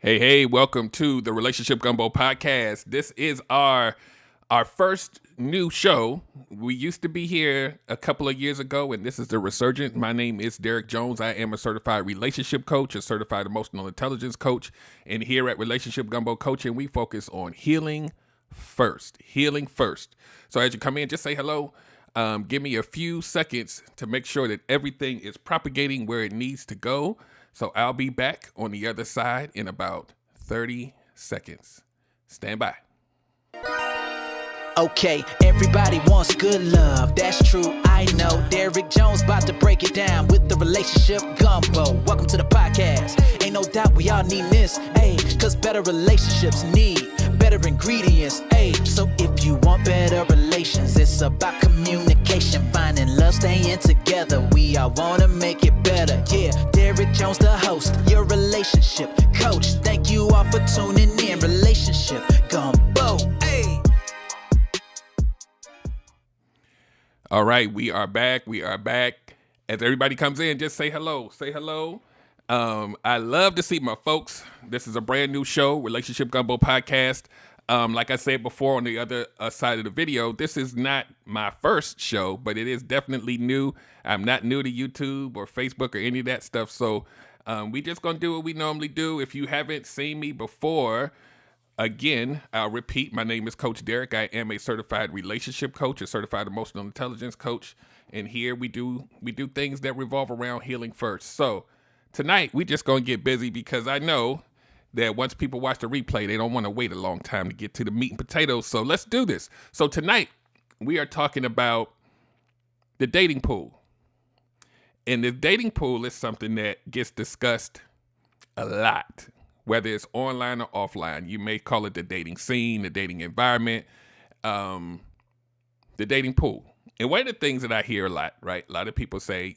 Hey, welcome to the Relationship Gumbo podcast. This is our first new show. We used to be here a couple of years ago, and this is the resurgent. My name is Derek Jones. I am a certified relationship coach, a certified emotional intelligence coach, and here at Relationship Gumbo Coaching, we focus on healing first. Healing first. So as you come in, just say hello. Give me a few seconds to make sure that everything is propagating where it needs to go. So I'll be back on the other side in about 30 seconds. Stand by. Okay, everybody wants good love, that's true, I know. Derek Jones about to break it down with the Relationship Gumbo. Welcome to the podcast. Ain't no doubt we all need this, cause better relationships need better ingredients, so if you want better relations, it's about communication, finding love, staying together. We all wanna make it better, yeah. Derek Jones, the host, your relationship coach. Thank you all for tuning in. Relationship Gumbo, All right, we are back. As everybody comes in, just say hello. I love to see my folks. This is a brand new show, Relationship Gumbo podcast. Like I said before on the other side of the video, this is not my first show, but it is definitely new. I'm not new to YouTube or Facebook or any of that stuff. So we just going to do what we normally do. If you haven't seen me before, again, I'll repeat, my name is Coach Derek. I am a certified relationship coach, a certified emotional intelligence coach. And here we do things that revolve around healing first. So tonight, we just going to get busy because I know that once people watch the replay, they don't want to wait a long time to get to the meat and potatoes. So let's do this. So tonight, we are talking about the dating pool. And the dating pool is something that gets discussed a lot, whether it's online or offline. You may call it the dating scene, the dating environment, the dating pool. And one of the things that I hear a lot, right? A lot of people say,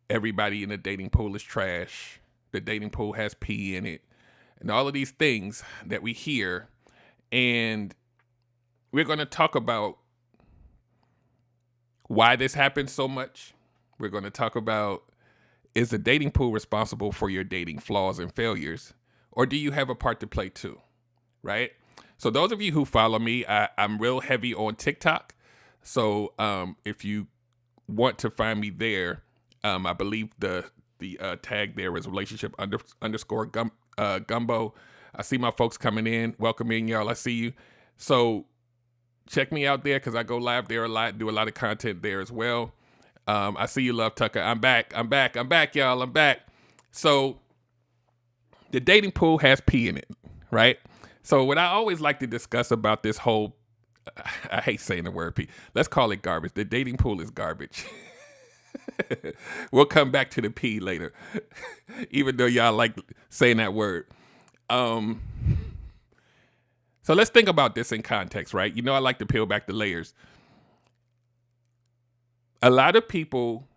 everybody in the dating pool is trash. The dating pool has pee in it. And all of these things that we hear. And we're going to talk about why this happens so much. We're going to talk about, is the dating pool responsible for your dating flaws and failures? Or do you have a part to play too? Right? So those of you who follow me, I'm real heavy on TikTok. So if you want to find me there, I believe the tag there is relationship underscore gumbo. I see my folks coming in. Welcome in, y'all. I see you. So check me out there because I go live there a lot, do a lot of content there as well. I see you, Love Tucker. I'm back, y'all. I'm back. So the dating pool has pee in it, right? So what I always like to discuss about this whole, I hate saying the word pee. Let's call it garbage. The dating pool is garbage. We'll come back to the pee later, even though y'all like saying that word. So let's think about this in context, right? I like to peel back the layers. A lot of people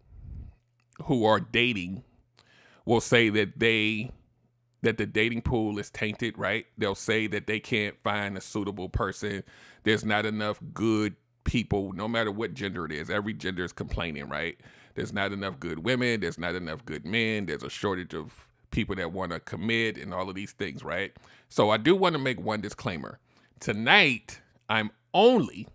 who are dating will say that the dating pool is tainted, right? They'll say that they can't find a suitable person. There's not enough good people, no matter what gender it is. Every gender is complaining, right? There's not enough good women. There's not enough good men. There's a shortage of people that want to commit and all of these things, right? So I do want to make one disclaimer. Tonight, I'm only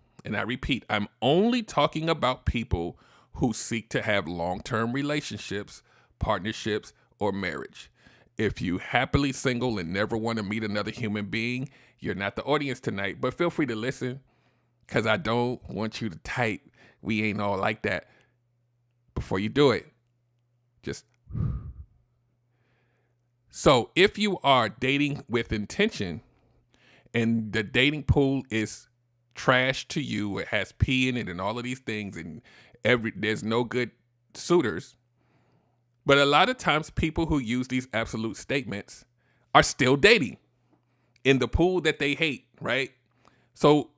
talking about people who seek to have long-term relationships, partnerships, or marriage. If you happily single and never want to meet another human being, you're not the audience tonight, but feel free to listen because I don't want you to type, "We ain't all like that," before you do it. So if you are dating with intention and the dating pool is trash to you, it has pee in it and all of these things, and there's no good suitors. But a lot of times people who use these absolute statements are still dating in the pool that they hate, right? So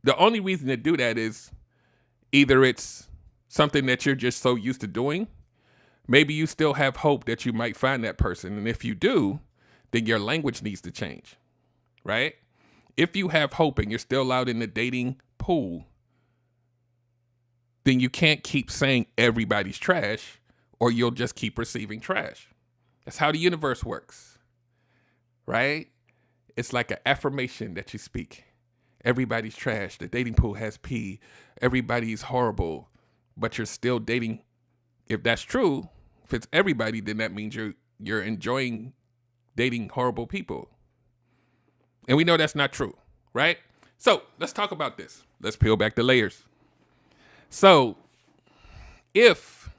the only reason to do that is either it's something that you're just so used to doing. Maybe you still have hope that you might find that person. And if you do, then your language needs to change, right? If you have hope and you're still out in the dating pool, then you can't keep saying everybody's trash or you'll just keep receiving trash. That's how the universe works. right? It's like an affirmation that you speak. Everybody's trash. The dating pool has pee. Everybody's horrible, but you're still dating. If that's true, if it's everybody, then that means you're enjoying dating horrible people. And we know that's not true, right? So let's talk about this. Let's peel back the layers. So if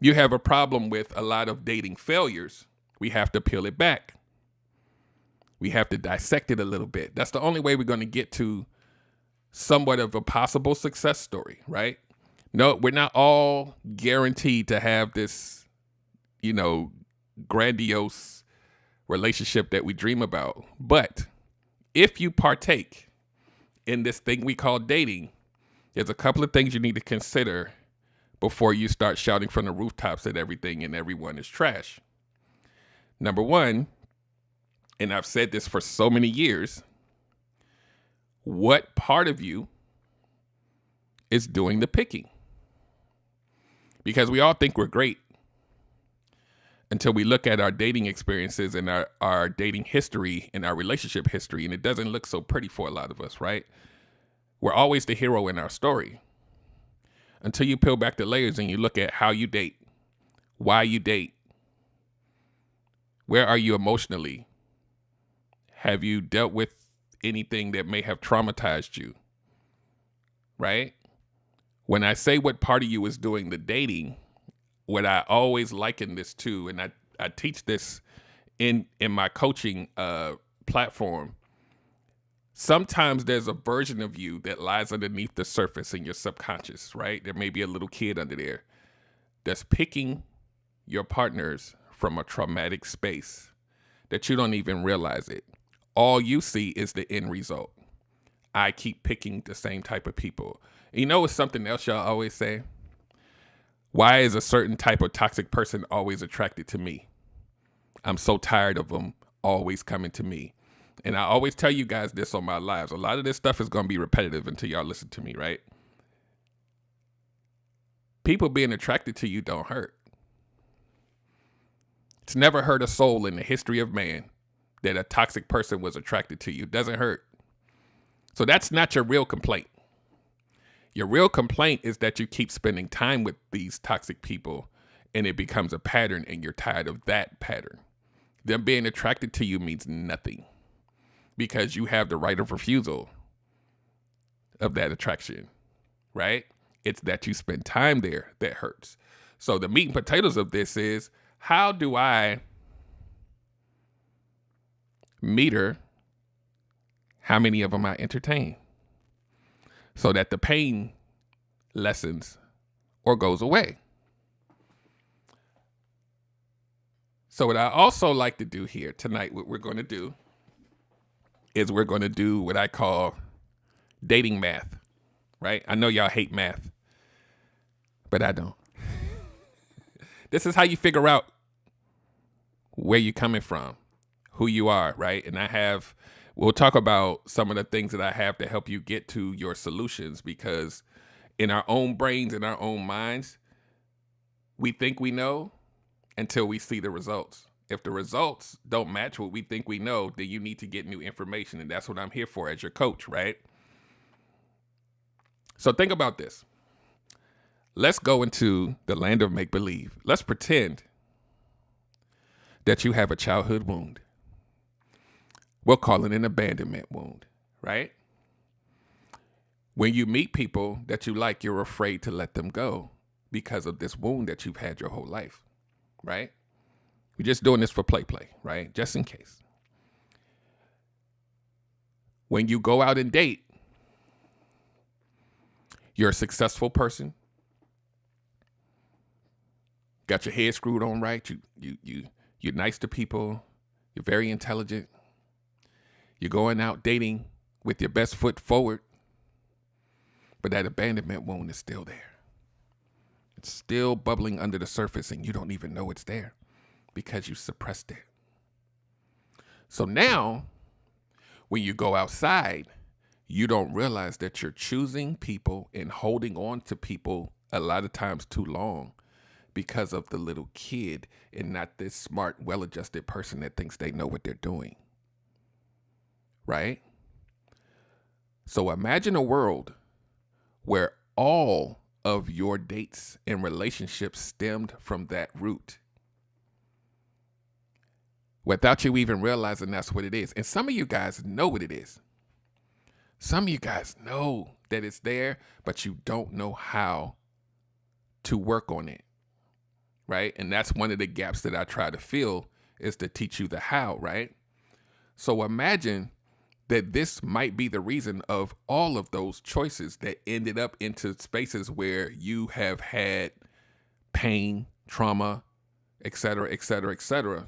you have a problem with a lot of dating failures, we have to peel it back. We have to dissect it a little bit. That's the only way we're going to get to somewhat of a possible success story, right? No, we're not all guaranteed to have this, grandiose relationship that we dream about. But if you partake in this thing we call dating, there's a couple of things you need to consider before you start shouting from the rooftops that everything and everyone is trash. Number one, and I've said this for so many years, what part of you is doing the picking? Because we all think we're great until we look at our dating experiences and our dating history and our relationship history, and it doesn't look so pretty for a lot of us, right? We're always the hero in our story. Until you peel back the layers and you look at how you date, why you date, where are you emotionally? Have you dealt with anything that may have traumatized you, right? When I say what part of you is doing the dating, what I always liken this to, and I teach this in my coaching platform, sometimes there's a version of you that lies underneath the surface in your subconscious, right? There may be a little kid under there that's picking your partners from a traumatic space that you don't even realize it. All you see is the end result. I keep picking the same type of people. And you know what's something else y'all always say? Why is a certain type of toxic person always attracted to me? I'm so tired of them always coming to me. And I always tell you guys this on my lives. A lot of this stuff is going to be repetitive until y'all listen to me, right? People being attracted to you don't hurt. It's never hurt a soul in the history of man that a toxic person was attracted to you. It doesn't hurt. So that's not your real complaint. Your real complaint is that you keep spending time with these toxic people and it becomes a pattern and you're tired of that pattern. Them being attracted to you means nothing because you have the right of refusal of that attraction, right? It's that you spend time there that hurts. So the meat and potatoes of this is, how do I meter how many of them I entertain so that the pain lessens or goes away? So what I also like to do here tonight, what we're going to do is we're going to do what I call dating math, right? I know y'all hate math, but I don't. This is how you figure out where you're coming from, who you are, right? And we'll talk about some of the things that I have to help you get to your solutions, because in our own brains, in our own minds, we think we know until we see the results. If the results don't match what we think we know, then you need to get new information. And that's what I'm here for as your coach, right? So think about this. Let's go into the land of make-believe. Let's pretend that you have a childhood wound. We'll call it an abandonment wound, right? When you meet people that you like, you're afraid to let them go because of this wound that you've had your whole life, right? We're just doing this for play, right? Just in case. When you go out and date, you're a successful person. Got your head screwed on right. You're nice to people. You're very intelligent. You're going out dating with your best foot forward. But that abandonment wound is still there. It's still bubbling under the surface and you don't even know it's there because you suppressed it. So now, when you go outside, you don't realize that you're choosing people and holding on to people a lot of times too long because of the little kid and not this smart, well-adjusted person that thinks they know what they're doing. Right? So imagine a world where all of your dates and relationships stemmed from that root, without you even realizing that's what it is. And some of you guys know what it is. Some of you guys know that it's there, but you don't know how to work on it, right? And that's one of the gaps that I try to fill, is to teach you the how, right? So imagine that this might be the reason of all of those choices that ended up into spaces where you have had pain, trauma, et cetera, et cetera, et cetera.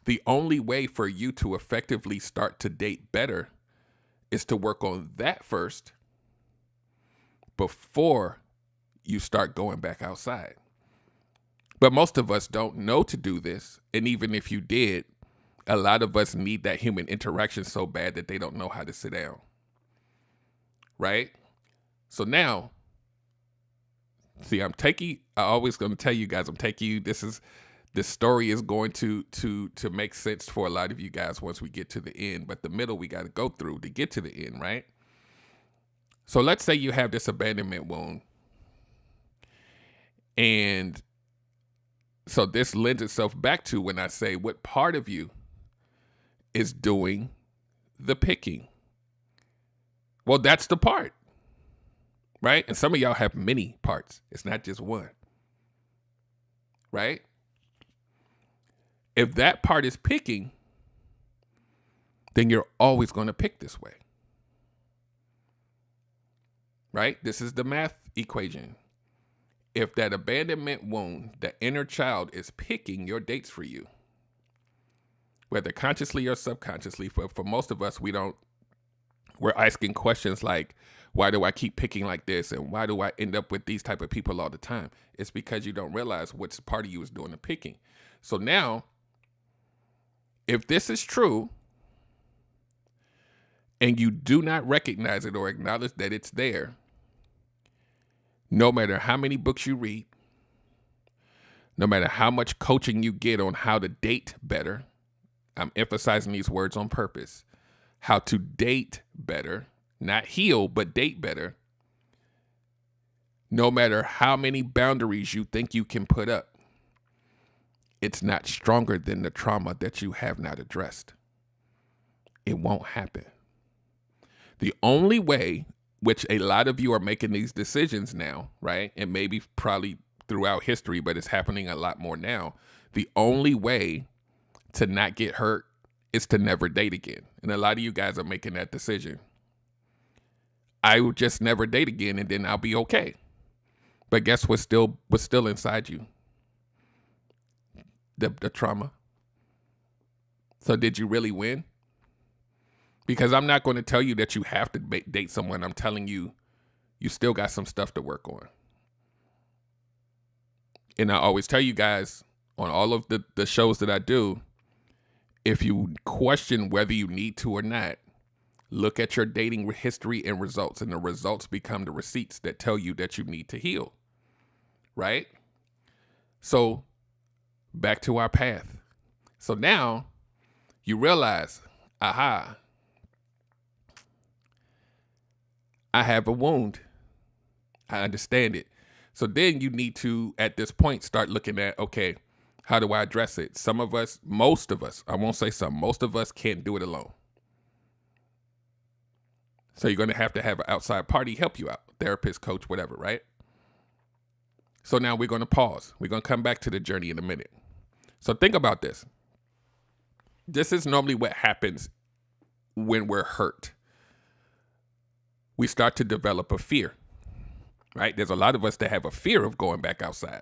The only way for you to effectively start to date better is to work on that first before you start going back outside. But most of us don't know to do this. And even if you did, a lot of us need that human interaction so bad that they don't know how to sit down. Right? So now, see, I always going to tell you guys, this story is going to make sense for a lot of you guys once we get to the end, but the middle we got to go through to get to the end, right? So let's say you have this abandonment wound. And so this lends itself back to when I say, what part of you is doing the picking? Well, that's the part, right? And some of y'all have many parts. It's not just one, right? If that part is picking, then you're always going to pick this way, right? This is the math equation. If that abandonment wound, the inner child, is picking your dates for you, whether consciously or subconsciously, for most of us, we're asking questions like, why do I keep picking like this? And why do I end up with these type of people all the time? It's because you don't realize which part of you is doing the picking. So now, if this is true, and you do not recognize it or acknowledge that it's there, no matter how many books you read, no matter how much coaching you get on how to date better, I'm emphasizing these words on purpose, how to date better, not heal, but date better. No matter how many boundaries you think you can put up, it's not stronger than the trauma that you have not addressed. It won't happen. The only way, which a lot of you are making these decisions now, right? And maybe probably throughout history, but it's happening a lot more now. The only way to not get hurt is to never date again. And a lot of you guys are making that decision. I will just never date again and then I'll be okay. But guess what's still inside you? The trauma. So did you really win? Because I'm not going to tell you that you have to date someone. I'm telling you, you still got some stuff to work on. And I always tell you guys on all of the shows that I do, if you question whether you need to or not, look at your dating history and results. And the results become the receipts that tell you that you need to heal. Right? So back to our path. So now you realize, aha, I have a wound. I understand it. So then you need to, at this point, start looking at, okay, how do I address it? Some of us, most of us, I won't say some, most of us can't do it alone. So you're going to have an outside party help you out, therapist, coach, whatever, right? So now we're going to pause. We're going to come back to the journey in a minute. So think about this. This is normally what happens when we're hurt. We start to develop a fear, right? There's a lot of us that have a fear of going back outside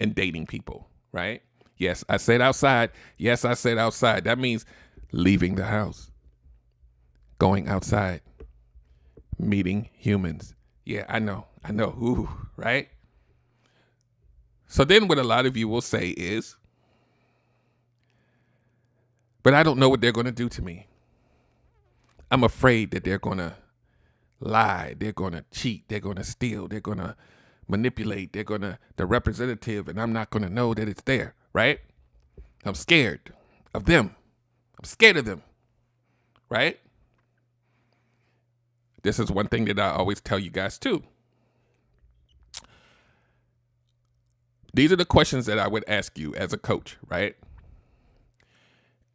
and dating people, right? Yes, I said outside. Yes, I said outside. That means leaving the house, going outside, meeting humans. Yeah, I know. Ooh, right? So then what a lot of you will say is, but I don't know what they're going to do to me. I'm afraid that they're going to lie. They're going to cheat. They're going to steal. They're going to manipulate. The representative, and I'm not going to know that it's there, right? I'm scared of them. I'm scared of them, right? This is one thing that I always tell you guys too. These are the questions that I would ask you as a coach, right?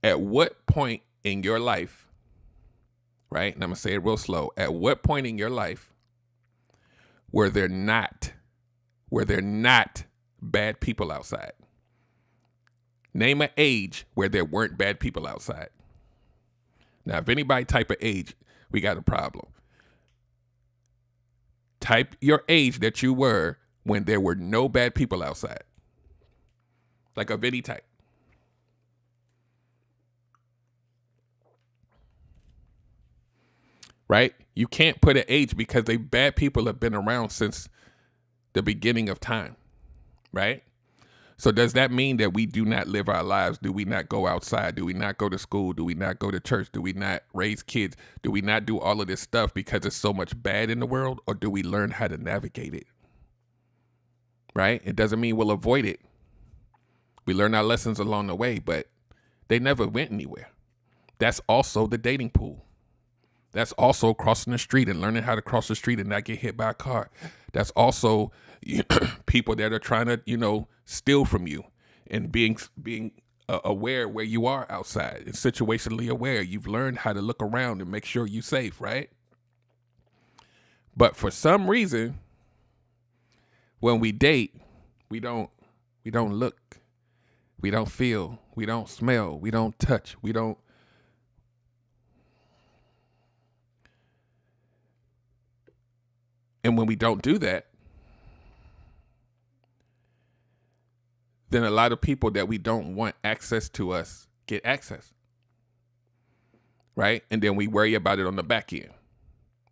At what point in your life, right? And I'm going to say it real slow. At what point in your life were there not bad people outside? Name an age where there weren't bad people outside. Now, if anybody type of age, we got a problem. Type your age that you were when there were no bad people outside. Like of any type. Right? You can't put an age because bad people have been around since the beginning of time. Right? So does that mean that we do not live our lives? Do we not go outside? Do we not go to school? Do we not go to church? Do we not raise kids? Do we not do all of this stuff because there's so much bad in the world? Or do we learn how to navigate it? Right? It doesn't mean we'll avoid it. We learn our lessons along the way, but they never went anywhere. That's also the dating pool. That's also crossing the street and learning how to cross the street and not get hit by a car. That's also people that are trying to, steal from you and being aware where you are outside and situationally aware. You've learned how to look around and make sure you're safe, right? But for some reason, when we date, we don't look, we don't feel, we don't smell, we don't touch, we don't. And when we don't do that, then a lot of people that we don't want access to us get access. Right? And then we worry about it on the back end.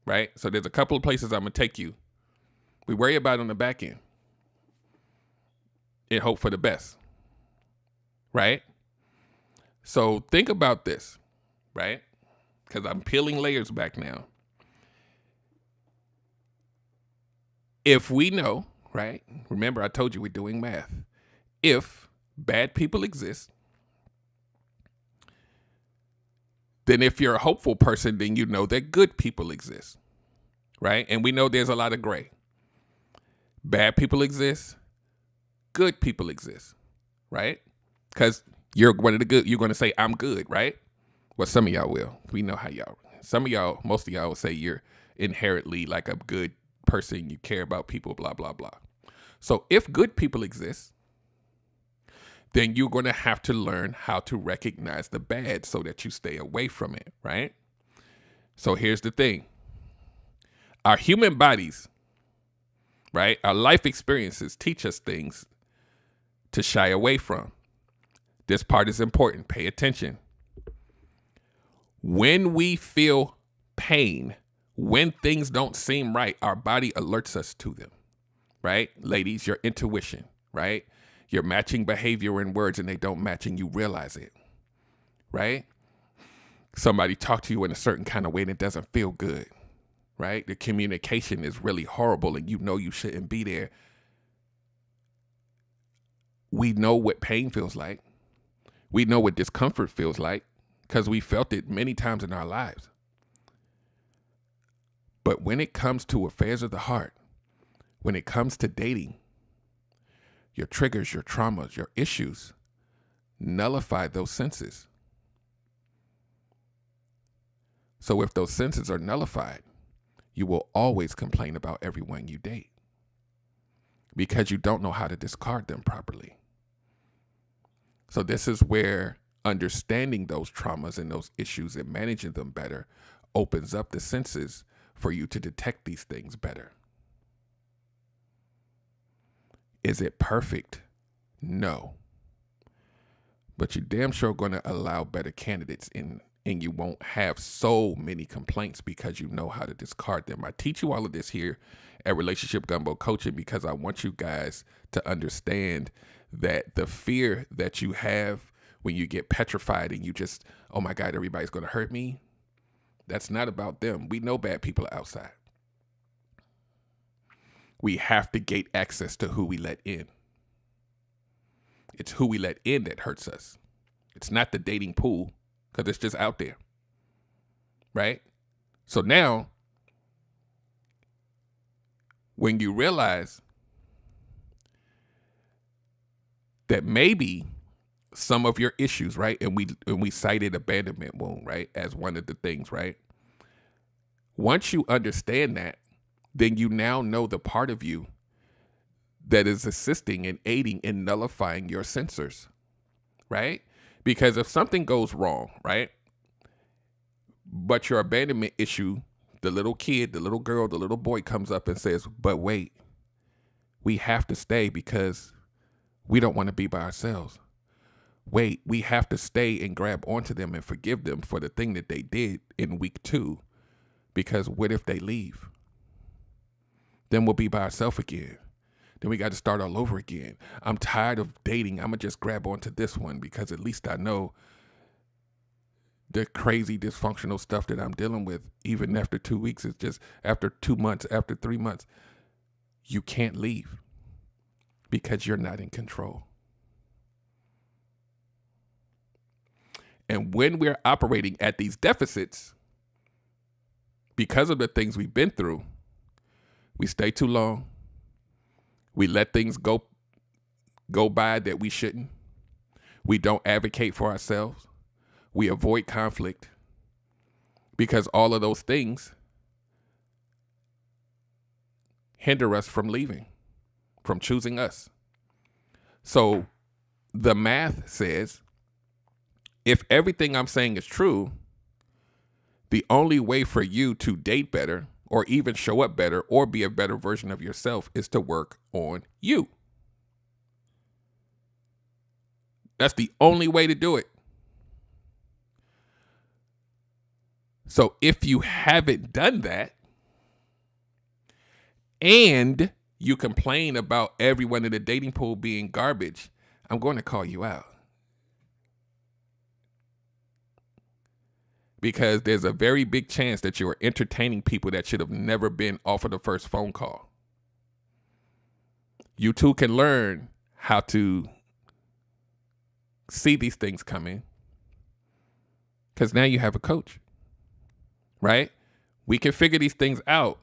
Right? So there's a couple of places I'm going to take you. We worry about it on the back end and hope for the best. Right? So think about this. Right? Because I'm peeling layers back now. If we know, right? Remember, I told you we're doing math. If bad people exist, then if you're a hopeful person, then you know that good people exist, right? And we know there's a lot of gray. Bad people exist, good people exist, right? Because you're one of the good. You're going to say, I'm good, right? Well, some of y'all will. We know how y'all. Some of y'all, most of y'all will say you're inherently like a good person. You care about people, blah, blah, blah. So if good people exist, then you're going to have to learn how to recognize the bad so that you stay away from it, right? So here's the thing. Our human bodies, right? Our life experiences teach us things to shy away from. This part is important. Pay attention. When we feel pain, when things don't seem right, our body alerts us to them, right? Ladies, your intuition, right? You're matching behavior and words and they don't match and you realize it, right? Somebody talked to you in a certain kind of way and it doesn't feel good, right? The communication is really horrible and you know you shouldn't be there. We know what pain feels like. We know what discomfort feels like because we felt it many times in our lives. But when it comes to affairs of the heart, when it comes to dating, your triggers, your traumas, your issues, nullify those senses. So if those senses are nullified, you will always complain about everyone you date because you don't know how to discard them properly. So this is where understanding those traumas and those issues and managing them better opens up the senses for you to detect these things better. Is it perfect? No. But you're damn sure going to allow better candidates in, and you won't have so many complaints because you know how to discard them. I teach you all of this here at Relationship Gumbo Coaching because I want you guys to understand that the fear that you have when you get petrified and you just, oh my God, everybody's going to hurt me. That's not about them. We know bad people are outside. we have to gate access to who we let in. It's who we let in that hurts us. It's not the dating pool, because it's just out there, right? So now, when you realize that maybe some of your issues, right, and we cited abandonment wound, right, as one of the things, right? Once you understand that, then you now know the part of you that is assisting and aiding in nullifying your sensors, right? Because if something goes wrong, right, but your abandonment issue, the little kid, the little girl, the little boy comes up and says, but wait, we have to stay because we don't want to be by ourselves. Wait, we have to stay and grab onto them and forgive them for the thing that they did in week 2, because what if they leave? Then we'll be by ourselves again. Then we got to start all over again. I'm tired of dating. I'm going to just grab onto this one because at least I know the crazy dysfunctional stuff that I'm dealing with, even after 2 weeks, is just after 2 months, after 3 months, you can't leave because you're not in control. And when we're operating at these deficits, because of the things we've been through, we stay too long. We let things go by that we shouldn't. We don't advocate for ourselves. We avoid conflict because all of those things hinder us from leaving, from choosing us. So the math says, if everything I'm saying is true, the only way for you to date better or even show up better or be a better version of yourself is to work on you. That's the only way to do it. So if you haven't done that and you complain about everyone in the dating pool being garbage, I'm going to call you out. Because there's a very big chance that you are entertaining people that should have never been off of the first phone call. You too can learn how to see these things coming because now you have a coach, right? We can figure these things out.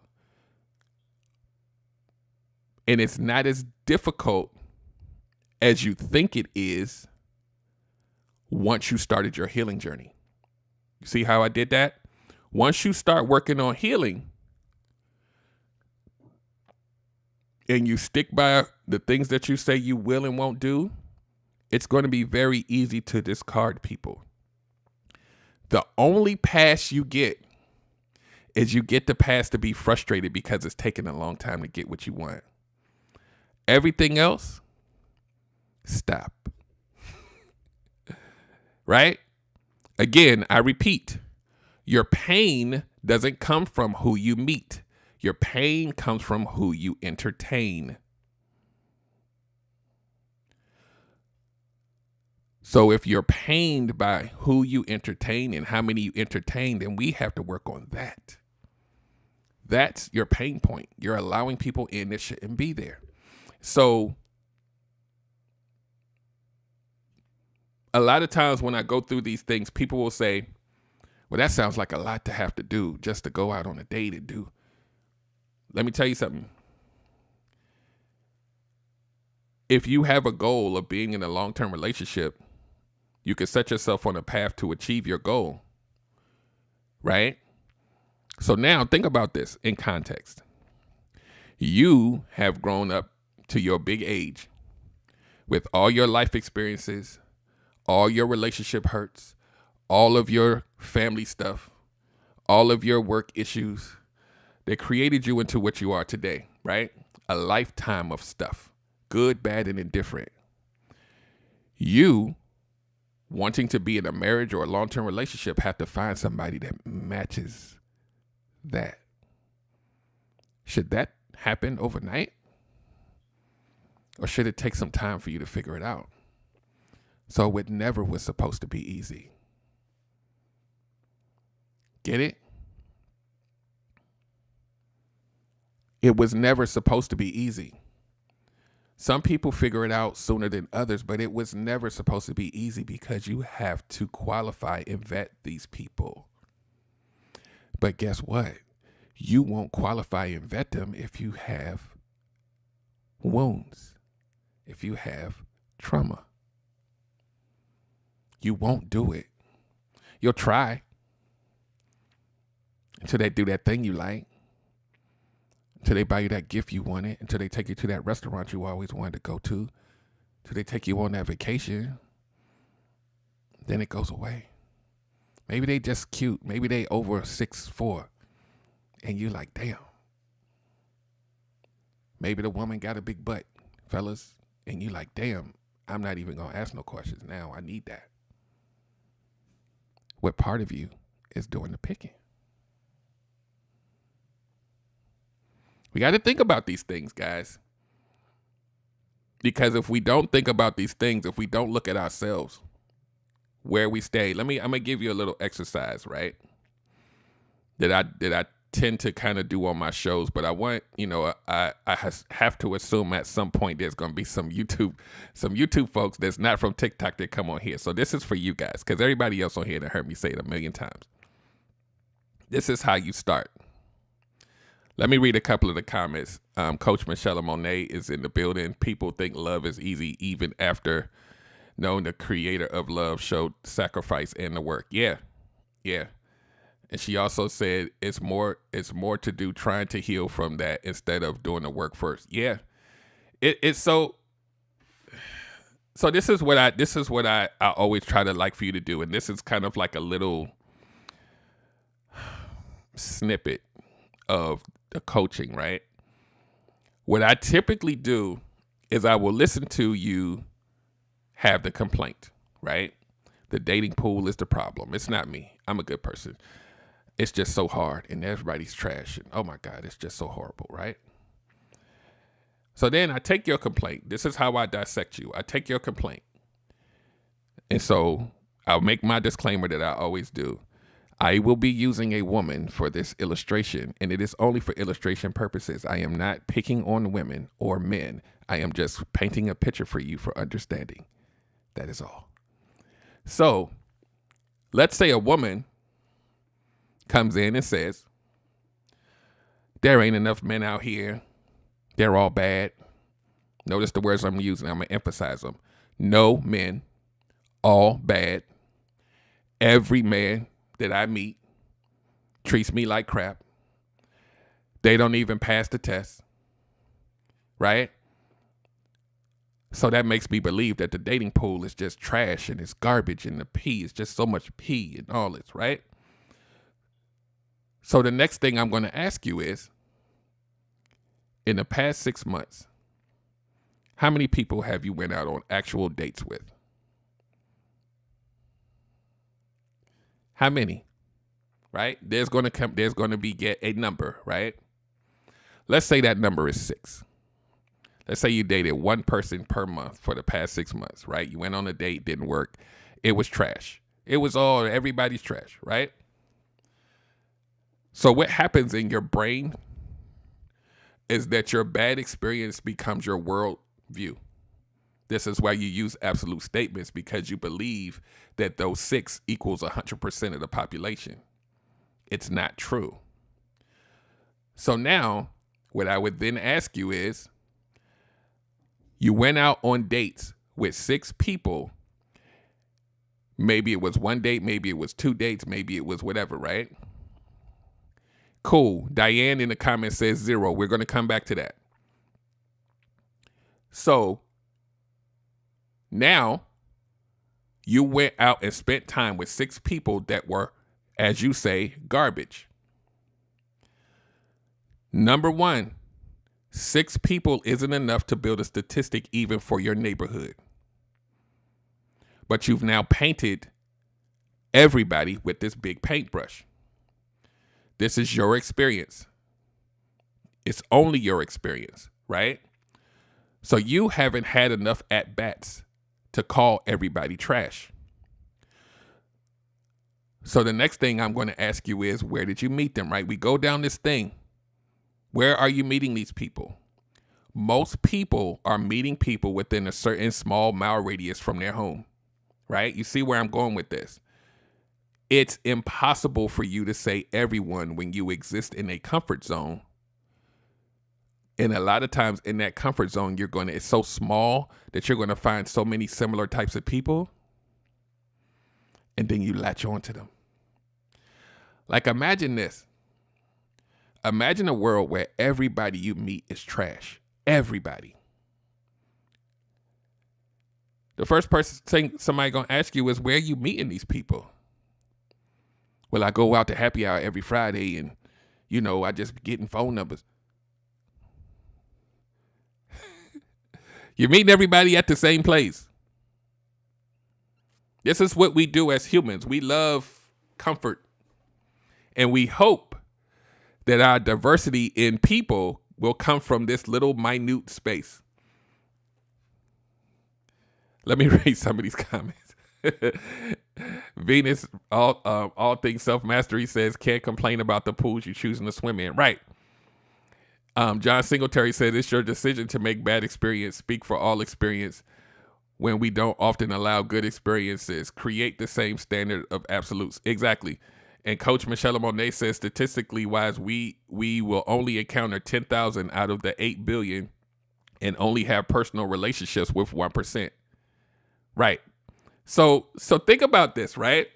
And it's not as difficult as you think it is once you started your healing journey. You see how I did that? Once you start working on healing and you stick by the things that you say you will and won't do, it's going to be very easy to discard people. The only pass you get is you get the pass to be frustrated because it's taking a long time to get what you want. Everything else, stop. Right? Again, I repeat, your pain doesn't come from who you meet. Your pain comes from who you entertain. So if you're pained by who you entertain and how many you entertain, then we have to work on that. That's your pain point. You're allowing people in that shouldn't be there. So a lot of times when I go through these things, people will say, well, that sounds like a lot to have to do just to go out on a date and do. Let me tell you something. If you have a goal of being in a long-term relationship, you can set yourself on a path to achieve your goal, right? So now think about this in context. You have grown up to your big age with all your life experiences, all your relationship hurts, all of your family stuff, all of your work issues that created you into what you are today, right? A lifetime of stuff, good, bad, and indifferent. You, wanting to be in a marriage or a long-term relationship, have to find somebody that matches that. Should that happen overnight? Or should it take some time for you to figure it out? So it never was supposed to be easy. Get it? It was never supposed to be easy. Some people figure it out sooner than others, but it was never supposed to be easy because you have to qualify and vet these people. But guess what? You won't qualify and vet them if you have wounds, if you have trauma. You won't do it. You'll try until they do that thing you like, until they buy you that gift you wanted, until they take you to that restaurant you always wanted to go to, until they take you on that vacation. Then it goes away. Maybe they just cute. Maybe they over 6'4", and you like, damn. Maybe the woman got a big butt, fellas, and you like, damn, I'm not even gonna ask no questions now. I need that. What part of you is doing the picking? We got to think about these things, guys. Because if we don't think about these things, if we don't look at ourselves, where we stay, I'm gonna give you a little exercise, right? That I tend to kind of do on my shows, but I want, I have to assume at some point there's gonna be some YouTube folks that's not from TikTok that come on here. So this is for you guys, because everybody else on here that heard me say it a million times. This is how you start. Let me read a couple of the comments. Coach Michelle Monet is in the building. People think love is easy even after knowing the creator of love showed sacrifice and the work. Yeah. And she also said it's more to do trying to heal from that instead of doing the work first. Yeah. It's so this is what I always try to like for you to do. And this is kind of like a little snippet of the coaching, right? What I typically do is I will listen to you have the complaint, right? The dating pool is the problem. It's not me. I'm a good person. It's just so hard and everybody's trash. And oh my God, it's just so horrible, right? So then I take your complaint. This is how I dissect you. I take your complaint. And so I'll make my disclaimer that I always do. I will be using a woman for this illustration, and it is only for illustration purposes. I am not picking on women or men. I am just painting a picture for you for understanding. That is all. So let's say a woman comes in and says, there ain't enough men out here. They're all bad. Notice the words I'm using. I'm going to emphasize them. No men, all bad. Every man that I meet treats me like crap. They don't even pass the test, right? So that makes me believe that the dating pool is just trash and it's garbage and the pee is just so much pee and all this, right? So the next thing I'm going to ask you is, in the past 6 months, how many people have you went out on actual dates with? How many? Right? There's going to be a number, right? Let's say that number is 6. Let's say you dated one person per month for the past 6 months, right? You went on a date, didn't work. It was trash. It was everybody's trash, right? So what happens in your brain is that your bad experience becomes your world view. This is why you use absolute statements, because you believe that those 6 equals 100% of the population. It's not true. So now what I would then ask you is, you went out on dates with 6 people. Maybe it was 1 date, maybe it was 2 dates, maybe it was whatever, right? Cool. Diane in the comments says 0. We're going to come back to that. So now you went out and spent time with 6 people that were, as you say, garbage. Number 1, 6 people isn't enough to build a statistic even for your neighborhood. But you've now painted everybody with this big paintbrush. This is your experience. It's only your experience, right? So you haven't had enough at-bats to call everybody trash. So the next thing I'm going to ask you is, where did you meet them, right? We go down this thing. Where are you meeting these people? Most people are meeting people within a certain small mile radius from their home, right? You see where I'm going with this? It's impossible for you to say everyone when you exist in a comfort zone. And a lot of times in that comfort zone, it's so small that you're going to find so many similar types of people. And then you latch on to them. Like, imagine this. Imagine a world where everybody you meet is trash. Everybody. The first thing somebody going to ask you is, where are you meeting these people? Well, I go out to happy hour every Friday and, I just be getting phone numbers. You're meeting everybody at the same place. This is what we do as humans. We love comfort. And we hope that our diversity in people will come from this little minute space. Let me read some of these comments. Venus, all things self-mastery, says, can't complain about the pools you're choosing to swim in. Right. John Singletary said, it's your decision to make bad experience speak for all experience when we don't often allow good experiences. Create the same standard of absolutes. Exactly. And Coach Michelle Monet says, statistically wise, we will only encounter 10,000 out of the 8 billion and only have personal relationships with 1%. Right. So think about this, right?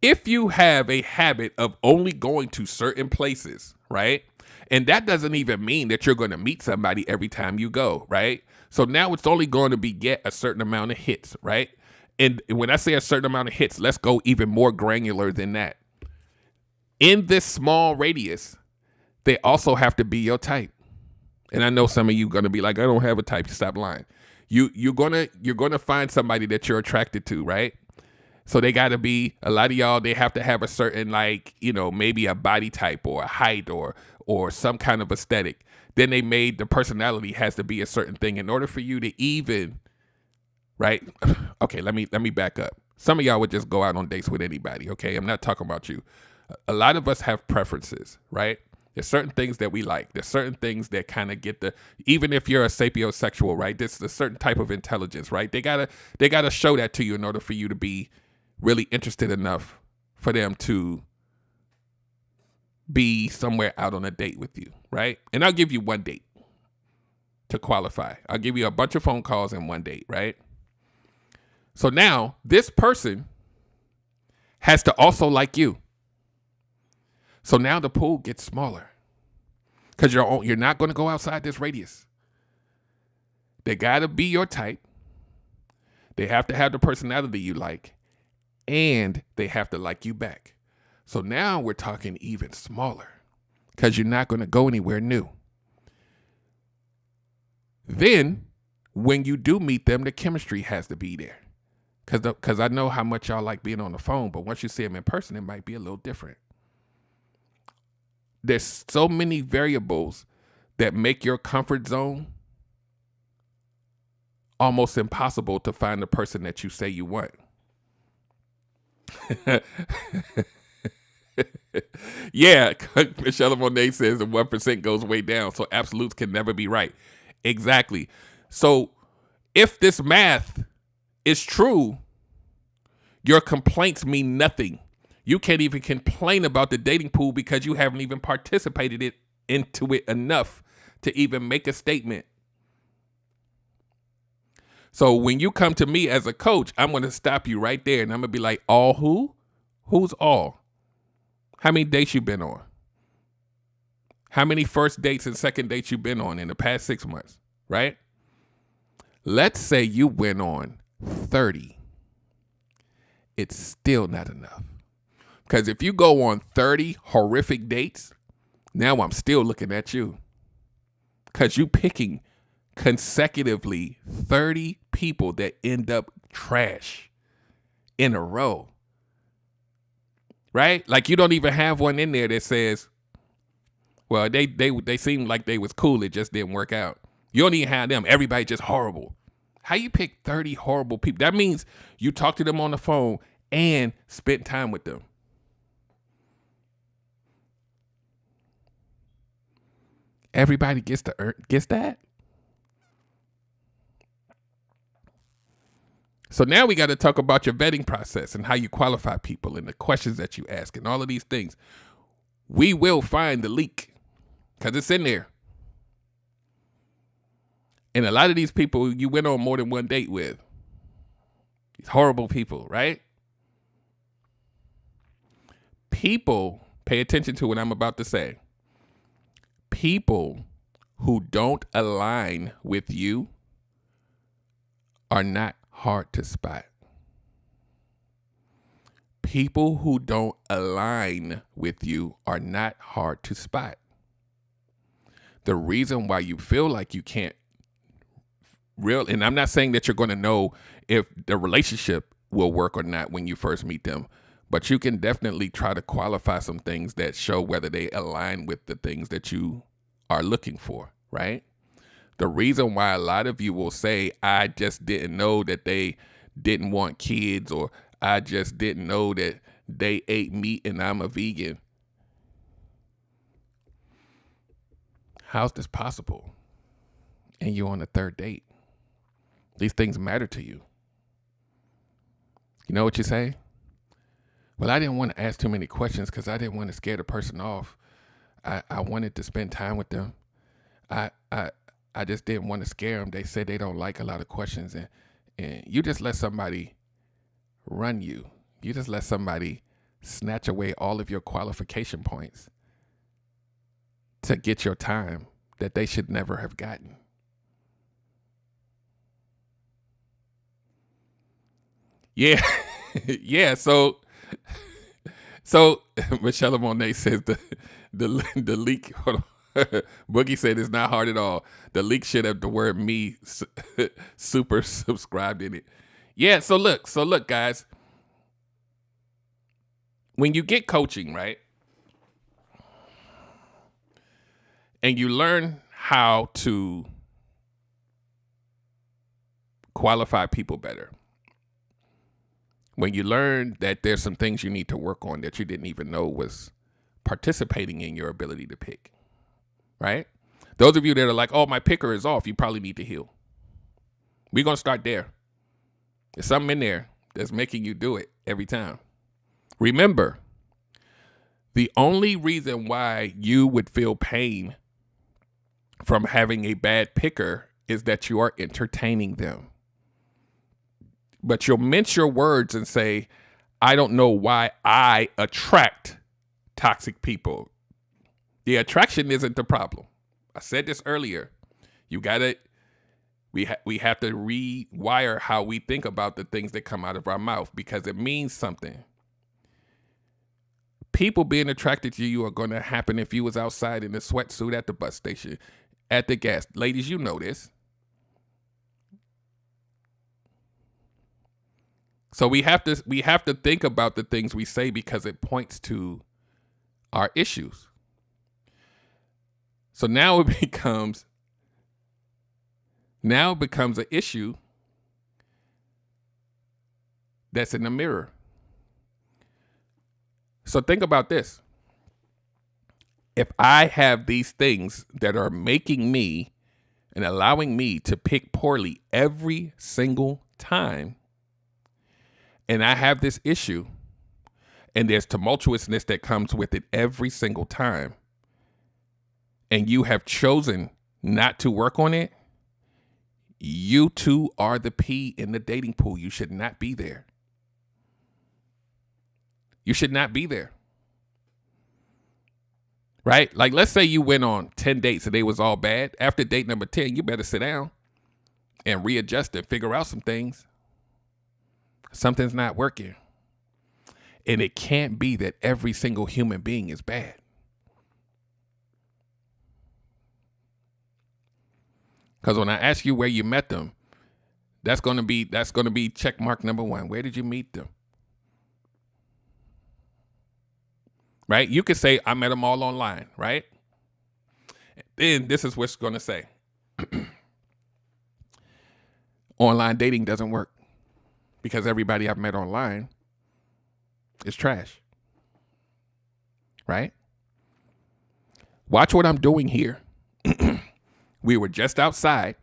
If you have a habit of only going to certain places, right? And that doesn't even mean that you're going to meet somebody every time you go, right? So now it's only going to get a certain amount of hits, right? And when I say a certain amount of hits, let's go even more granular than that. In this small radius, they also have to be your type. And I know some of you are going to be like, I don't have a type. Stop lying. You're gonna find somebody that you're attracted to, right? So they got to be, a lot of y'all, they have to have a certain, maybe a body type or a height or some kind of aesthetic. Then they made the personality has to be a certain thing in order for you to even, right? Okay, let me back up. Some of y'all would just go out on dates with anybody, okay? I'm not talking about you. A lot of us have preferences, right? There's certain things that we like. There's certain things that kind of get even if you're a sapiosexual, right? There's a certain type of intelligence, right? They gotta show that to you in order for you to be really interested enough for them to be somewhere out on a date with you, right? And I'll give you one date to qualify. I'll give you a bunch of phone calls and one date, right? So now this person has to also like you. So now the pool gets smaller because you're not going to go outside this radius. They got to be your type. They have to have the personality you like, and they have to like you back. So now we're talking even smaller because you're not going to go anywhere new. Then when you do meet them, the chemistry has to be there because I know how much y'all like being on the phone, but once you see them in person, it might be a little different. There's so many variables that make your comfort zone almost impossible to find the person that you say you want. Yeah, Michelle Monet says the 1% goes way down, so absolutes can never be right. Exactly. So if this math is true, your complaints mean nothing. You can't even complain about the dating pool because you haven't even participated into it enough to even make a statement. So when you come to me as a coach, I'm going to stop you right there and I'm going to be like, all who? Who's all? How many dates you been on? How many first dates and second dates you been on in the past 6 months, right? Let's say you went on 30. It's still not enough. Because if you go on 30 horrific dates, now I'm still looking at you. Because you picking consecutively 30 people that end up trash in a row. Right? Like you don't even have one in there that says, well, they seemed like they was cool. It just didn't work out. You don't even have them. Everybody just horrible. How you pick 30 horrible people? That means you talk to them on the phone and spent time with them. everybody gets that? So now we got to talk about your vetting process and how you qualify people and the questions that you ask and all of these things. We will find the leak because it's in there. And a lot of these people you went on more than one date with. These horrible people, right? People, pay attention to what I'm about to say. People who don't align with you are not hard to spot. People who don't align with you are not hard to spot. The reason why you feel like you can't and I'm not saying that you're going to know if the relationship will work or not when you first meet them, but you can definitely try to qualify some things that show whether they align with the things that you are looking for, right? The reason why a lot of you will say, I just didn't know that they didn't want kids, or I just didn't know that they ate meat and I'm a vegan. How's this possible? And you're on the third date. These things matter to you. You know what you say? Well, I didn't want to ask too many questions because I didn't want to scare the person off. I wanted to spend time with them. I just didn't want to scare them. They said they don't like a lot of questions. And you just let somebody run you. You just let somebody snatch away all of your qualification points to get your time that they should never have gotten. Yeah. Yeah. So Michelle Monet says the leak, hold on. Boogie said it's not hard at all. The leak should have the word me super subscribed in it. Yeah. So look, guys, when you get coaching, right? And you learn how to qualify people better. When you learn that there's some things you need to work on that you didn't even know was participating in your ability to pick, right? Those of you that are like, oh, my picker is off, you probably need to heal. We're going to start there. There's something in there that's making you do it every time. Remember, the only reason why you would feel pain from having a bad picker is that you are entertaining them. But you'll mince your words and say, I don't know why I attract toxic people. The attraction isn't the problem. I said this earlier. We have to rewire how we think about the things that come out of our mouth because it means something. People being attracted to you are going to happen if you was outside in a sweatsuit at the bus station, at the gas. Ladies, you know this. So we have to think about the things we say because it points to our issues. So now it becomes an issue that's in the mirror. So think about this. If I have these things that are making me and allowing me to pick poorly every single time, and I have this issue, and there's tumultuousness that comes with it every single time, and you have chosen not to work on it, you too are the P in the dating pool. You should not be there. You should not be there. Right? Like, let's say you went on 10 dates and they was all bad. After date number 10, you better sit down and readjust and figure out some things. Something's not working. And it can't be that every single human being is bad. Because when I ask you where you met them, that's gonna be check mark number 1. Where did you meet them? Right? You could say I met them all online, right? Then this is what's gonna say. Online dating doesn't work. Because everybody I've met online is trash. Right? Watch what I'm doing here. We were just outside.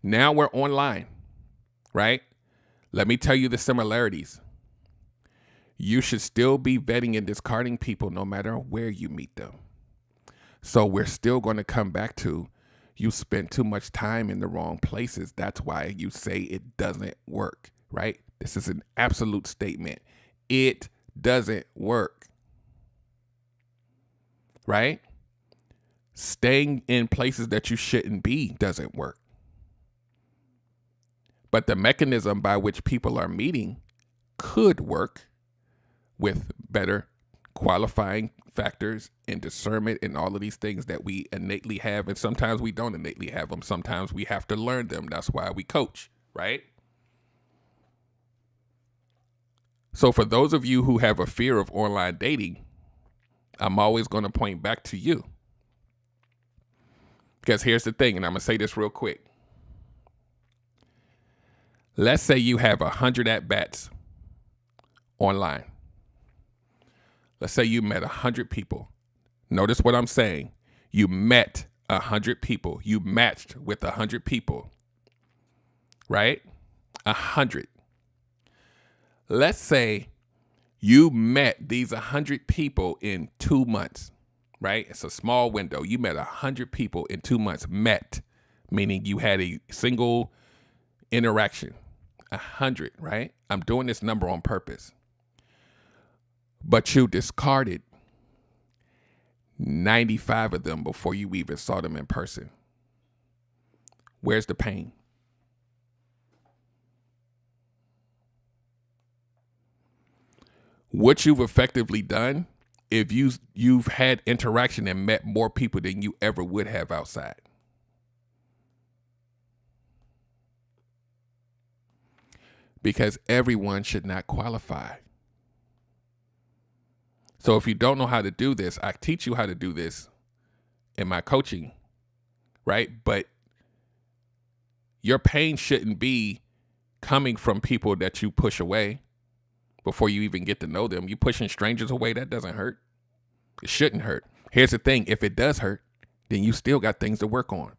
Now we're online, right? Let me tell you the similarities. You should still be vetting and discarding people no matter where you meet them. So we're still going to come back to you spend too much time in the wrong places. That's why you say it doesn't work, right? This is an absolute statement. It doesn't work, right? Staying in places that you shouldn't be doesn't work. But the mechanism by which people are meeting could work with better qualifying factors and discernment and all of these things that we innately have. And sometimes we don't innately have them. Sometimes we have to learn them. That's why we coach, right? So for those of you who have a fear of online dating, I'm always going to point back to you. Because here's the thing, and I'm going to say this real quick. Let's say you have 100 at-bats online. Let's say you met 100 people. Notice what I'm saying. You met 100 people. You matched with 100 people, right? 100. Let's say you met these 100 people in 2 months, right? It's a small window. You met 100 people in 2 months. Met, meaning you had a single interaction. 100, right? I'm doing this number on purpose. But you discarded 95 of them before you even saw them in person. Where's the pain? What you've effectively done, if you've had interaction and met more people than you ever would have outside. Because everyone should not qualify. So if you don't know how to do this, I teach you how to do this in my coaching, right? But your pain shouldn't be coming from people that you push away before you even get to know them. You pushing strangers away, that doesn't hurt. It shouldn't hurt. Here's the thing. If it does hurt, then you still got things to work on,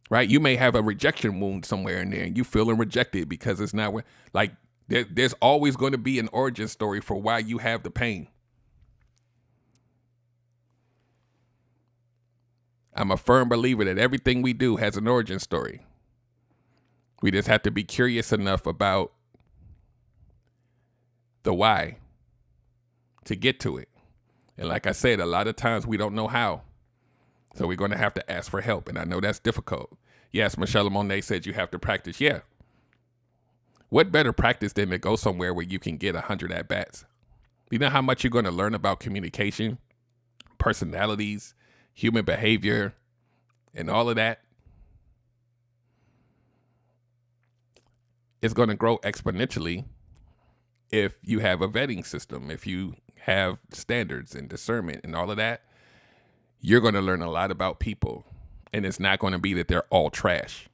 right? You may have a rejection wound somewhere in there and you feeling rejected because it's not like there's always going to be an origin story for why you have the pain. I'm a firm believer that everything we do has an origin story. We just have to be curious enough about the why to get to it. And like I said, a lot of times we don't know how. So we're going to have to ask for help. And I know that's difficult. Yes, Michelle Monet said you have to practice. Yeah. What better practice than to go somewhere where you can get 100 at-bats? You know how much you're going to learn about communication, personalities, human behavior, and all of that? It's going to grow exponentially if you have a vetting system, if you have standards and discernment and all of that. You're going to learn a lot about people, and it's not going to be that they're all trash.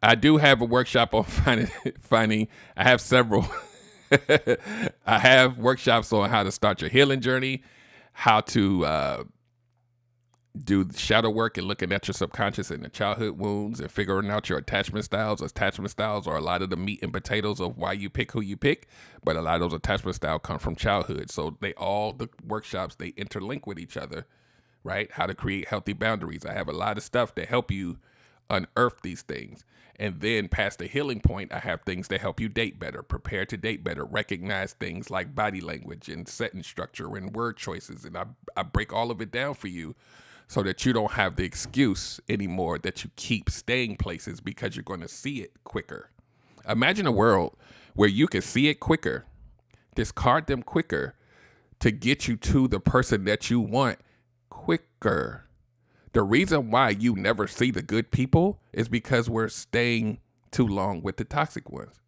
I do have a workshop on finding. I have several. I have workshops on how to start your healing journey, how to do shadow work and looking at your subconscious and the childhood wounds and figuring out your attachment styles. Attachment styles are a lot of the meat and potatoes of why you pick who you pick, but a lot of those attachment styles come from childhood. So the workshops, they interlink with each other, right? How to create healthy boundaries. I have a lot of stuff to help you unearth these things. And then past the healing point, I have things that help you date better, prepare to date better, recognize things like body language and sentence structure and word choices. And I break all of it down for you so that you don't have the excuse anymore that you keep staying places because you're going to see it quicker. Imagine a world where you can see it quicker, discard them quicker to get you to the person that you want quicker. The reason why you never see the good people is because we're staying too long with the toxic ones,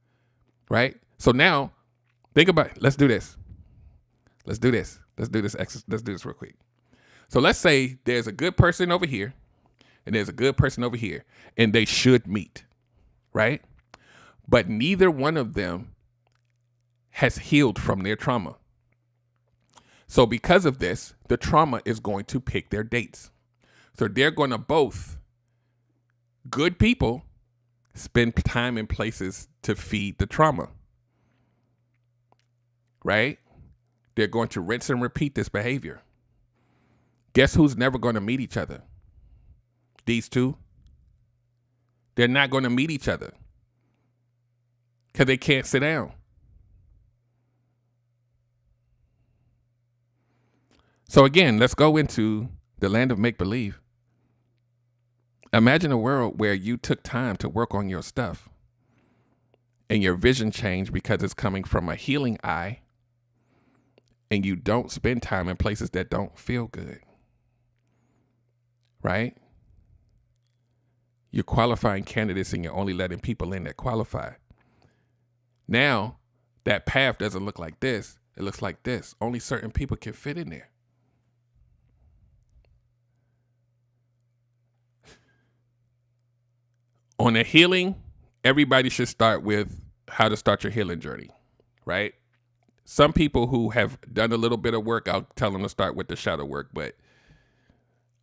right? So now, think about it. Let's do this. Let's do this real quick. So let's say there's a good person over here and there's a good person over here, and they should meet, right? But neither one of them has healed from their trauma. So because of this, the trauma is going to pick their dates. So they're going to both, good people, spend time in places to feed the trauma. Right? They're going to rinse and repeat this behavior. Guess who's never going to meet each other? These two. They're not going to meet each other because they can't sit down. So again, let's go into the land of make-believe. Imagine a world where you took time to work on your stuff and your vision changed because it's coming from a healing eye, and you don't spend time in places that don't feel good. Right? You're qualifying candidates and you're only letting people in that qualify. Now, that path doesn't look like this. It looks like this. Only certain people can fit in there. On a healing, everybody should start with how to start your healing journey, right? Some people who have done a little bit of work, I'll tell them to start with the shadow work. But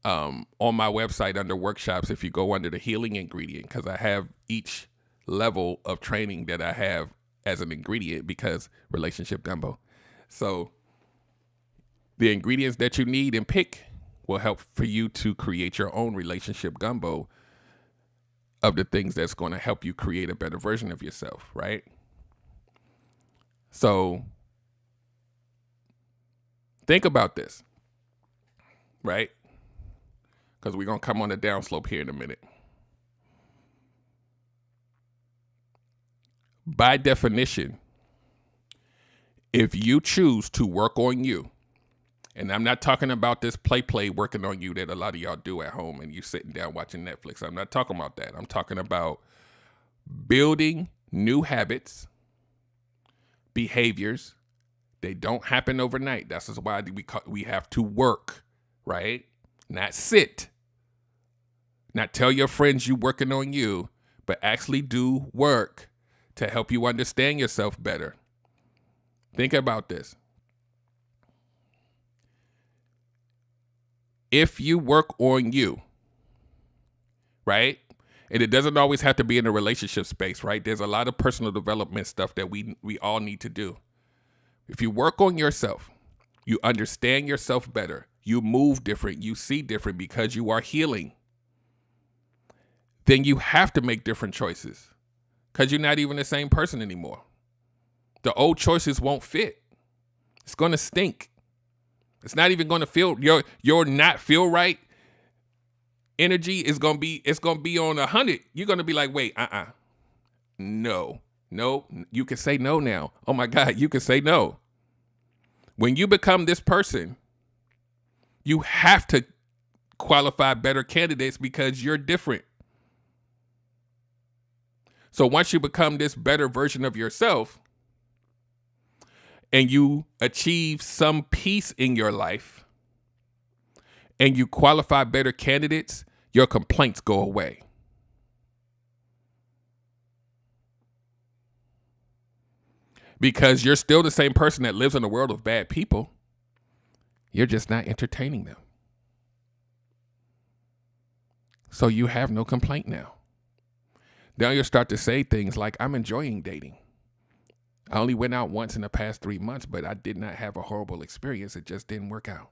on my website under workshops, if you go under the healing ingredient, because I have each level of training that I have as an ingredient, because Relationship Gumbo. So the ingredients that you need and pick will help for you to create your own relationship gumbo of the things that's going to help you create a better version of yourself, right? So think about this, right? Because we're going to come on the downslope here in a minute. By definition, if you choose to work on you, and I'm not talking about this play working on you that a lot of y'all do at home and you sitting down watching Netflix. I'm not talking about that. I'm talking about building new habits, behaviors. They don't happen overnight. That's why we have to work, right? Not sit. Not tell your friends you working on you, but actually do work to help you understand yourself better. Think about this. If you work on you, right? And it doesn't always have to be in a relationship space, right? There's a lot of personal development stuff that we all need to do. If you work on yourself, you understand yourself better, you move different, you see different because you are healing, then you have to make different choices because you're not even the same person anymore. The old choices won't fit. It's going to stink. It's not even going to feel, your not feel right energy is going to be, it's going to be on 100. You're going to be like, wait, no, you can say no now. Oh my God, you can say no. When you become this person, you have to qualify better candidates because you're different. So once you become this better version of yourself and you achieve some peace in your life and you qualify better candidates, your complaints go away. Because you're still the same person that lives in a world of bad people. You're just not entertaining them. So you have no complaint now. Now you'll start to say things like, I'm enjoying dating. I only went out once in the past 3 months, but I did not have a horrible experience. It just didn't work out.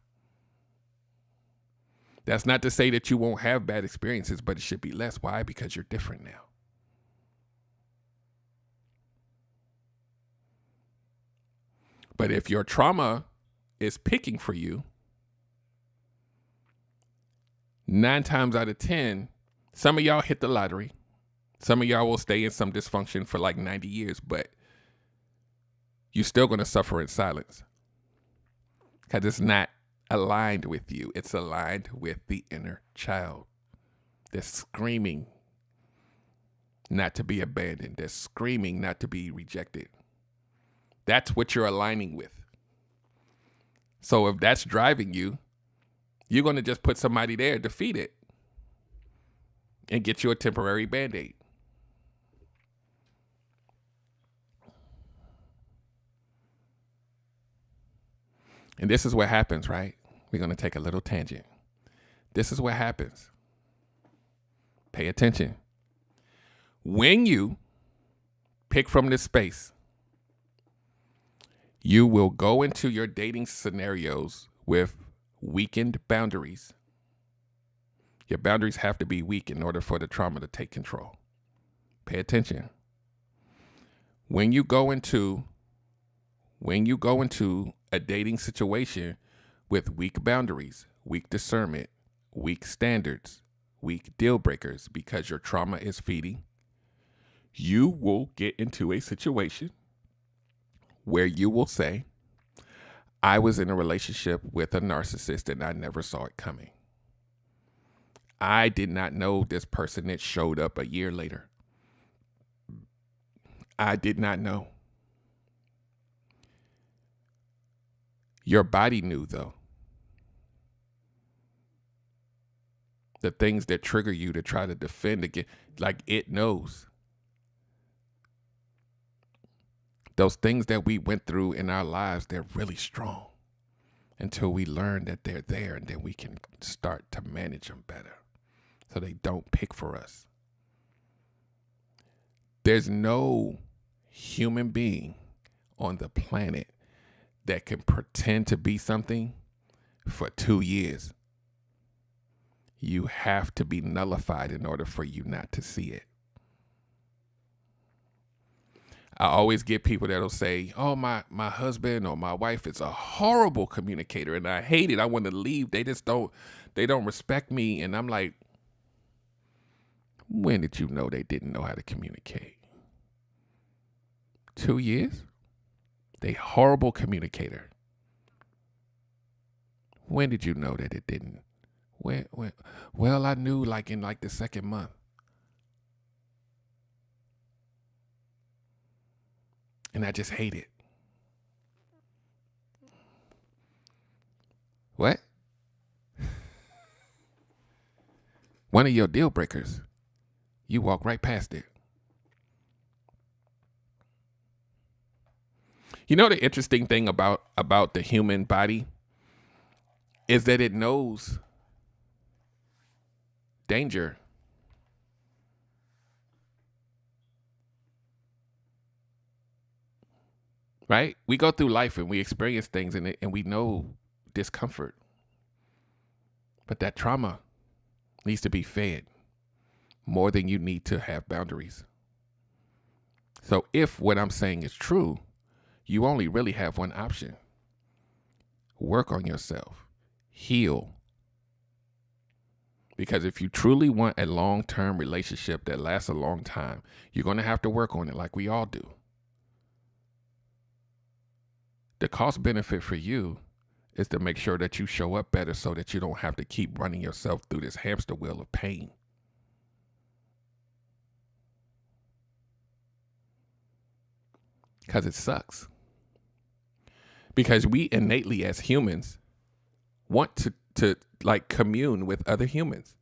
That's not to say that you won't have bad experiences, but it should be less. Why? Because you're different now. But if your trauma is picking for you, 9 times out of 10, some of y'all hit the lottery. Some of y'all will stay in some dysfunction for like 90 years, but you're still going to suffer in silence because it's not aligned with you. It's aligned with the inner child. They're screaming not to be abandoned. They're screaming not to be rejected. That's what you're aligning with. So if that's driving you, you're going to just put somebody there, defeat it, and get you a temporary Band-Aid. And this is what happens, right? We're going to take a little tangent. This is what happens. Pay attention. When you pick from this space, you will go into your dating scenarios with weakened boundaries. Your boundaries have to be weak in order for the trauma to take control. Pay attention. When you go into a dating situation with weak boundaries, weak discernment, weak standards, weak deal breakers, because your trauma is feeding, you will get into a situation where you will say, I was in a relationship with a narcissist and I never saw it coming. I did not know this person that showed up a year later. I did not know. Your body knew, though. The things that trigger you to try to defend again, like it knows. Those things that we went through in our lives, they're really strong until we learn that they're there, and then we can start to manage them better so they don't pick for us. There's no human being on the planet that can pretend to be something for 2 years. You have to be nullified in order for you not to see it. I always get people that'll say, oh, my husband or my wife is a horrible communicator and I hate it. I want to leave. They don't respect me. And I'm like, when did you know they didn't know how to communicate? 2 years? They horrible communicator. When did you know that it didn't? When? Well, I knew in the second month. And I just hate it. What? One of your deal breakers. You walk right past it. You know, the interesting thing about the human body is that it knows danger. Right? We go through life and we experience things and we know discomfort. But that trauma needs to be fed more than you need to have boundaries. So if what I'm saying is true, you only really have one option. Work on yourself. Heal. Because if you truly want a long-term relationship that lasts a long time, you're going to have to work on it like we all do. The cost benefit for you is to make sure that you show up better so that you don't have to keep running yourself through this hamster wheel of pain. Because it sucks. Because we innately as humans want to commune with other humans.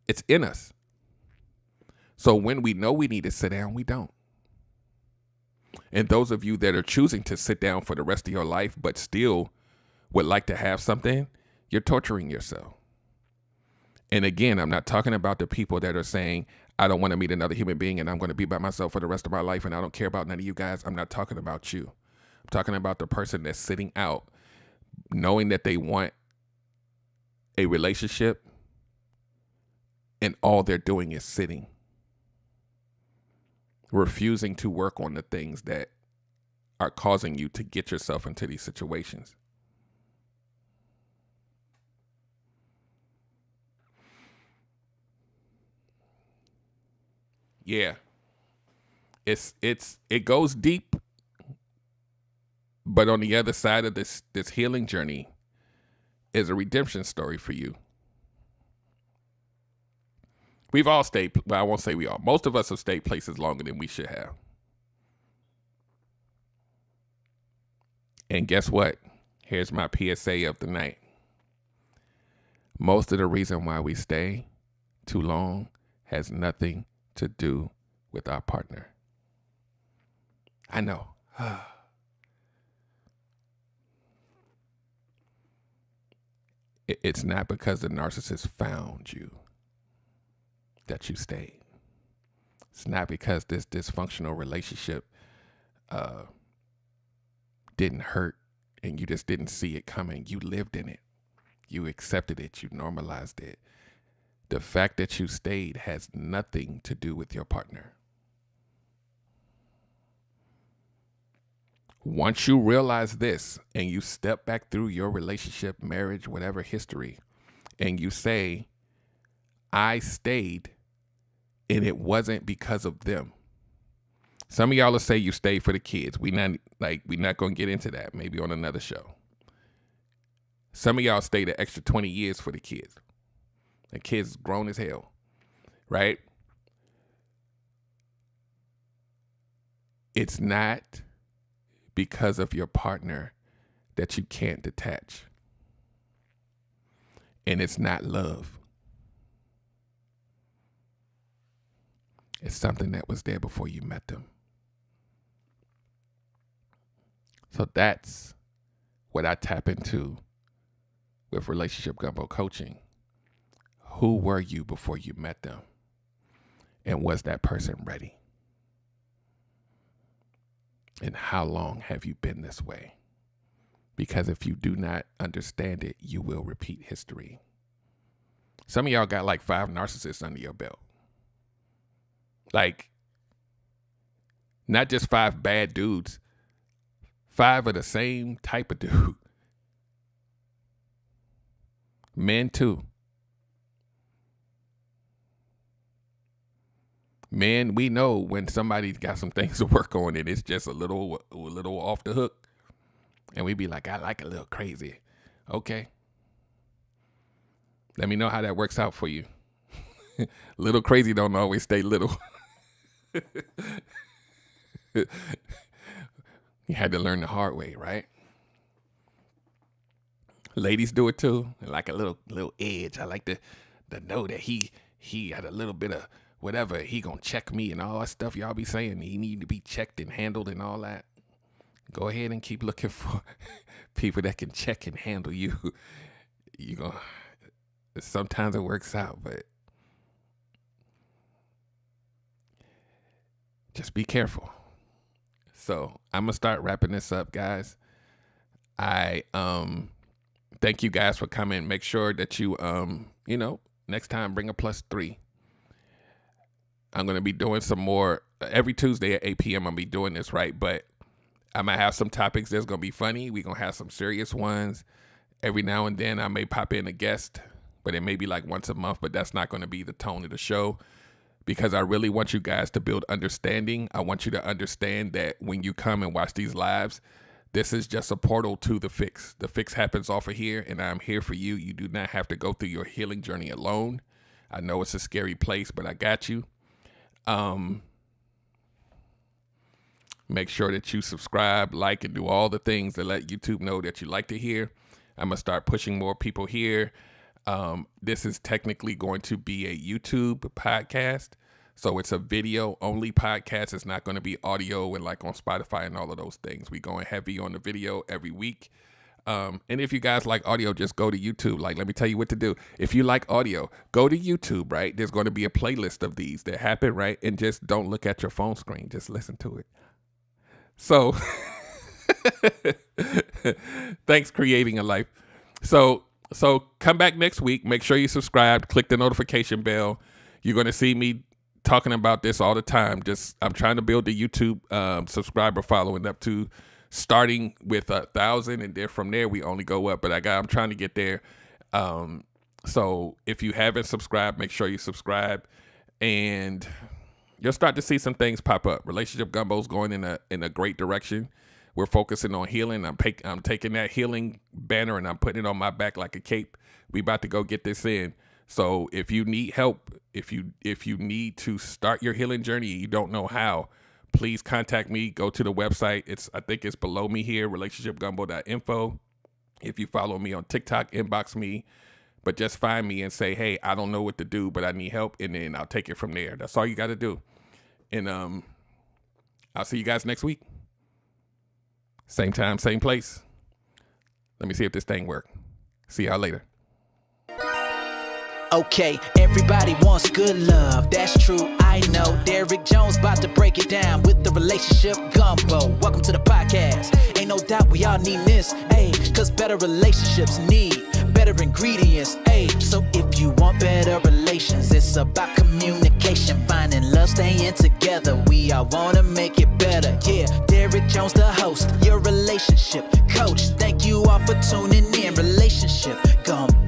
It's in us. So when we know we need to sit down, we don't. And those of you that are choosing to sit down for the rest of your life, but still would like to have something, you're torturing yourself. And again, I'm not talking about the people that are saying, I don't want to meet another human being and I'm going to be by myself for the rest of my life and I don't care about none of you guys. I'm not talking about you. I'm talking about the person that's sitting out, knowing that they want a relationship and all they're doing is sitting. Refusing to work on the things that are causing you to get yourself into these situations. Yeah. It goes deep, but on the other side of this healing journey is a redemption story for you. We've all stayed, well, I won't say we all. Most of us have stayed places longer than we should have. And guess what? Here's my PSA of the night. Most of the reason why we stay too long has nothing to do with our partner. I know. It's not because the narcissist found you that you stayed. It's not because this dysfunctional relationship didn't hurt and you just didn't see it coming. You lived in it. You accepted it. You normalized it. The fact that you stayed has nothing to do with your partner. Once you realize this and you step back through your relationship, marriage, whatever history, and you say, I stayed and it wasn't because of them. Some of y'all will say you stayed for the kids. We're not going to get into that. Maybe on another show. Some of y'all stayed an extra 20 years for the kids. The kids grown as hell, right? It's not because of your partner that you can't detach. And it's not love. It's something that was there before you met them. So that's what I tap into with Relationship Gumbo coaching. Who were you before you met them? And was that person ready? And how long have you been this way? Because if you do not understand it, you will repeat history. Some of y'all got like 5 narcissists under your belt. Like, not just 5 bad dudes, 5 of the same type of dude. Men too. Men, we know when somebody's got some things to work on and it's just a little off the hook. And we be like, I like a little crazy. Okay. Let me know how that works out for you. Little crazy don't always stay little. You had to learn the hard way, right? Ladies do it too. I like a little edge. I like to know that he had a little bit of whatever. He gonna check me and all that stuff y'all be saying. He need to be checked and handled and all that. Go ahead and keep looking for people that can check and handle you. You gonna. Sometimes it works out, but just be careful. So I'm gonna start wrapping this up, guys. I thank you guys for coming. Make sure that you next time bring a +3. I'm gonna be doing some more every Tuesday at 8 p.m. I'm gonna be doing this, right? But I might have some topics that's gonna be funny. We're gonna have some serious ones. Every now and then I may pop in a guest, but it may be like once a month, but that's not gonna be the tone of the show. Because I really want you guys to build understanding. I want you to understand that when you come and watch these lives, this is just a portal to the fix. The fix happens off of here, and I'm here for you. You do not have to go through your healing journey alone. I know it's a scary place, but I got you. Make sure that you subscribe, like, and do all the things that let YouTube know that you like to hear. I'm going to start pushing more people here. This is technically going to be a YouTube podcast. So it's a video only podcast. It's not going to be audio and like on Spotify and all of those things. We're going heavy on the video every week. And if you guys like audio, just go to YouTube. Like, let me tell you what to do. If you like audio, go to YouTube, right? There's going to be a playlist of these that happen, right? And just don't look at your phone screen. Just listen to it. So thanks, Creating a Life. So come back next week. Make sure you subscribe. Click the notification bell. You're going to see me talking about this all the time. I'm trying to build the YouTube subscriber following up to starting with 1,000, and then from there we only go up. But I'm trying to get there. So if you haven't subscribed, make sure you subscribe, and you'll start to see some things pop up. Relationship Gumbo's going in a great direction. We're focusing on healing. I'm taking that healing banner and I'm putting it on my back like a cape. We about to go get this in. So if you need help, if you need to start your healing journey, you don't know how, please contact me. Go to the website. I think it's below me here, relationshipgumbo.info. If you follow me on TikTok, inbox me, but just find me and say, hey, I don't know what to do, but I need help. And then I'll take it from there. That's all you got to do. And I'll see you guys next week. Same time, same place. Let me see if this thing works. See y'all later. Okay, everybody wants good love, that's true, I know. Derrick Jones about to break it down with the Relationship Gumbo. Welcome to the podcast. Ain't no doubt we all need this, ayy, cause better relationships need better ingredients, ayy. So if you want better relations, it's about communication, finding love, staying together. We all wanna make it better, yeah. Derrick Jones, the host, your relationship coach. Thank you all for tuning in. Relationship Gumbo.